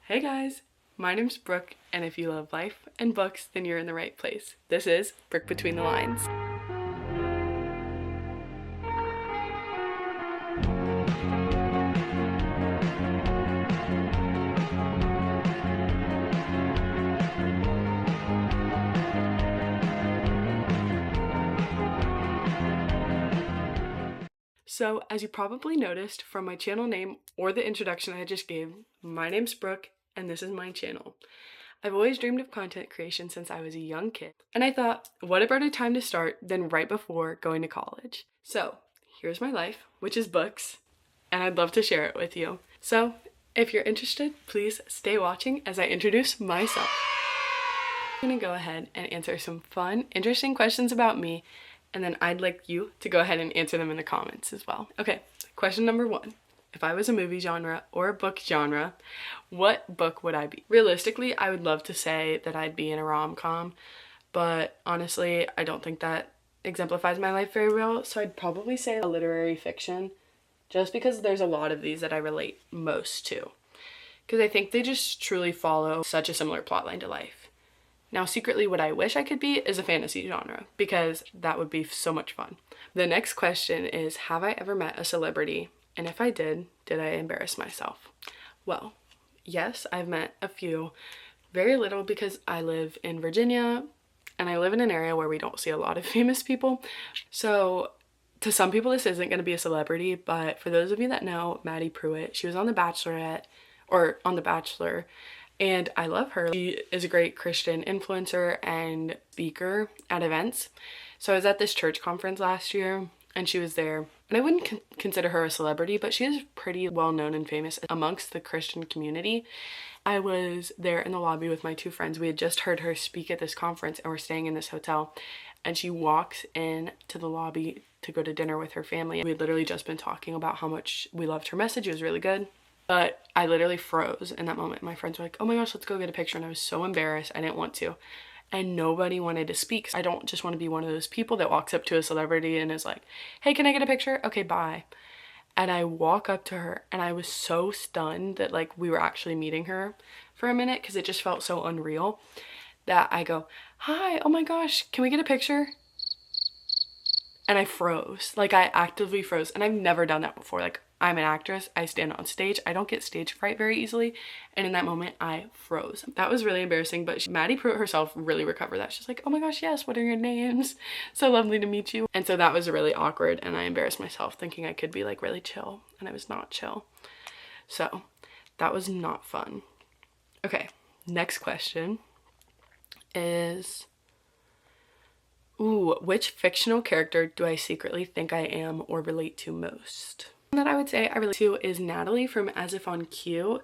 Hey guys, my name's Brooke, and if you love life and books, then you're in the right place. This is Brooke Between the Lines. So, as you probably noticed from my channel name or the introduction I just gave, my name's Brooke, and this is my channel. I've always dreamed of content creation since I was a young kid, and I thought, what a better time to start than right before going to college? So, here's my life, which is books, and I'd love to share it with you. So, if you're interested, please stay watching as I introduce myself. I'm gonna go ahead and answer some fun, interesting questions about me, and then I'd like you to go ahead and answer them in the comments as well. Okay, question number 1. If I was a movie genre or a book genre, what book would I be? Realistically, I would love to say that I'd be in a rom-com, but honestly, I don't think that exemplifies my life very well, so I'd probably say a literary fiction, just because there's a lot of these that I relate most to. Because I think they just truly follow such a similar plotline to life. Now, secretly, what I wish I could be is a fantasy genre, because that would be so much fun. The next question is, have I ever met a celebrity? And if I did I embarrass myself? Well, yes, I've met a few. Very little, because I live in Virginia, and I live in an area where we don't see a lot of famous people. So, to some people, this isn't going to be a celebrity, but for those of you that know, Maddie Pruitt, she was on The Bachelorette, or on The Bachelor, and I love her. She is a great Christian influencer and speaker at events. So I was at this church conference last year, and she was there. And I wouldn't consider her a celebrity, but she is pretty well known and famous amongst the Christian community. I was there in the lobby with my 2 friends. We had just heard her speak at this conference, and we're staying in this hotel. And she walks in to the lobby to go to dinner with her family. We had literally just been talking about how much we loved her message. It was really good. But I literally froze in that moment. My friends were like, oh my gosh, let's go get a picture. And I was so embarrassed. I didn't want to. And nobody wanted to speak. I don't just want to be one of those people that walks up to a celebrity and is like, hey, can I get a picture? Okay, bye. And I walk up to her, and I was so stunned that like we were actually meeting her for a minute, because it just felt so unreal, that I go, hi, oh my gosh, can we get a picture? And I froze. Like, I actively froze. And I've never done that before. Like, I'm an actress. I stand on stage. I don't get stage fright very easily. And in that moment, I froze. That was really embarrassing. But Maddie Pruitt herself really recovered that. She's like, oh my gosh, yes, what are your names? So lovely to meet you. And so that was really awkward. And I embarrassed myself thinking I could be like really chill. And I was not chill. So that was not fun. Okay, next question is... Ooh, which fictional character do I secretly think I am or relate to most? One that I would say I relate to is Natalie from As If on Cue,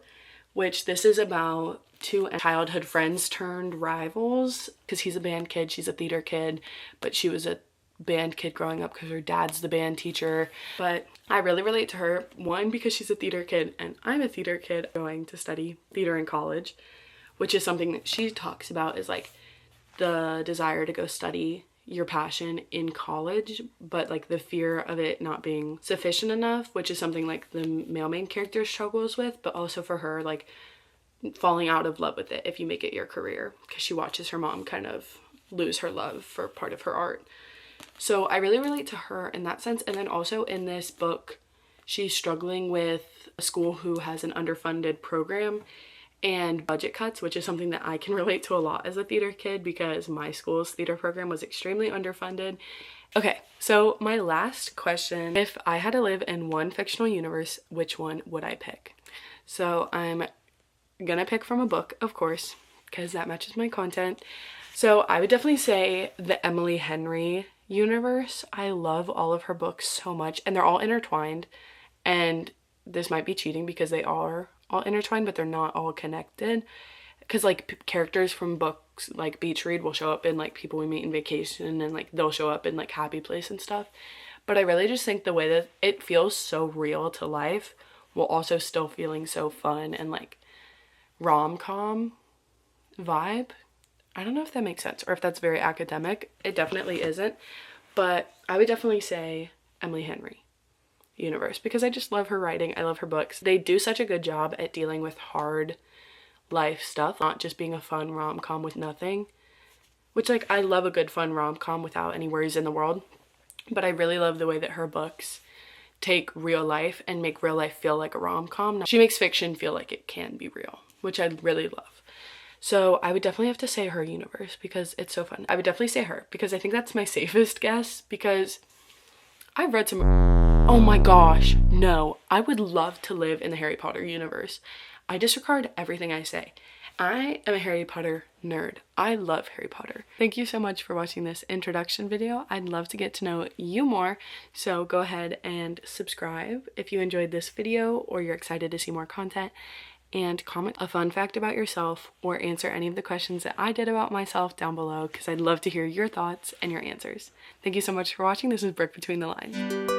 which this is about 2 childhood friends turned rivals, because he's a band kid, she's a theater kid, but she was a band kid growing up because her dad's the band teacher. But I really relate to her, 1, because she's a theater kid and I'm a theater kid going to study theater in college, which is something that she talks about, is like the desire to go study your passion in college, but like the fear of it not being sufficient enough, which is something like the male main character struggles with, but also for her, like falling out of love with it if you make it your career, because she watches her mom kind of lose her love for part of her art. So I really relate to her in that sense. And then also in this book, she's struggling with a school who has an underfunded program and budget cuts, which is something that I can relate to a lot as a theater kid, because my school's theater program was extremely underfunded. Okay, so my last question, if I had to live in one fictional universe, which one would I pick? So I'm gonna pick from a book, of course, because that matches my content. So I would definitely say the Emily Henry universe. I love all of her books so much, and they're all intertwined, and this might be cheating because they are all intertwined, but they're not all connected, because like characters from books like Beach Read will show up in like People We Meet in Vacation, and like they'll show up in like Happy Place and stuff. But I really just think the way that it feels so real to life while also still feeling so fun and like rom-com vibe. I don't know if that makes sense or if that's very academic. It definitely isn't, but I would definitely say Emily Henry universe, because I just love her writing. I love her books. They do such a good job at dealing with hard life stuff, not just being a fun rom-com with nothing. Which, like, I love a good fun rom-com without any worries in the world. But I really love the way that her books take real life and make real life feel like a rom-com. She makes fiction feel like it can be real, which I really love. So I would definitely have to say her universe because it's so fun. I would definitely say her because I think that's my safest guess, because I've read some... Oh my gosh, no. I would love to live in the Harry Potter universe. I disregard everything I say. I am a Harry Potter nerd. I love Harry Potter. Thank you so much for watching this introduction video. I'd love to get to know you more, so go ahead and subscribe if you enjoyed this video or you're excited to see more content, and comment a fun fact about yourself or answer any of the questions that I did about myself down below, because I'd love to hear your thoughts and your answers. Thank you so much for watching. This is Brooke Between the Lines.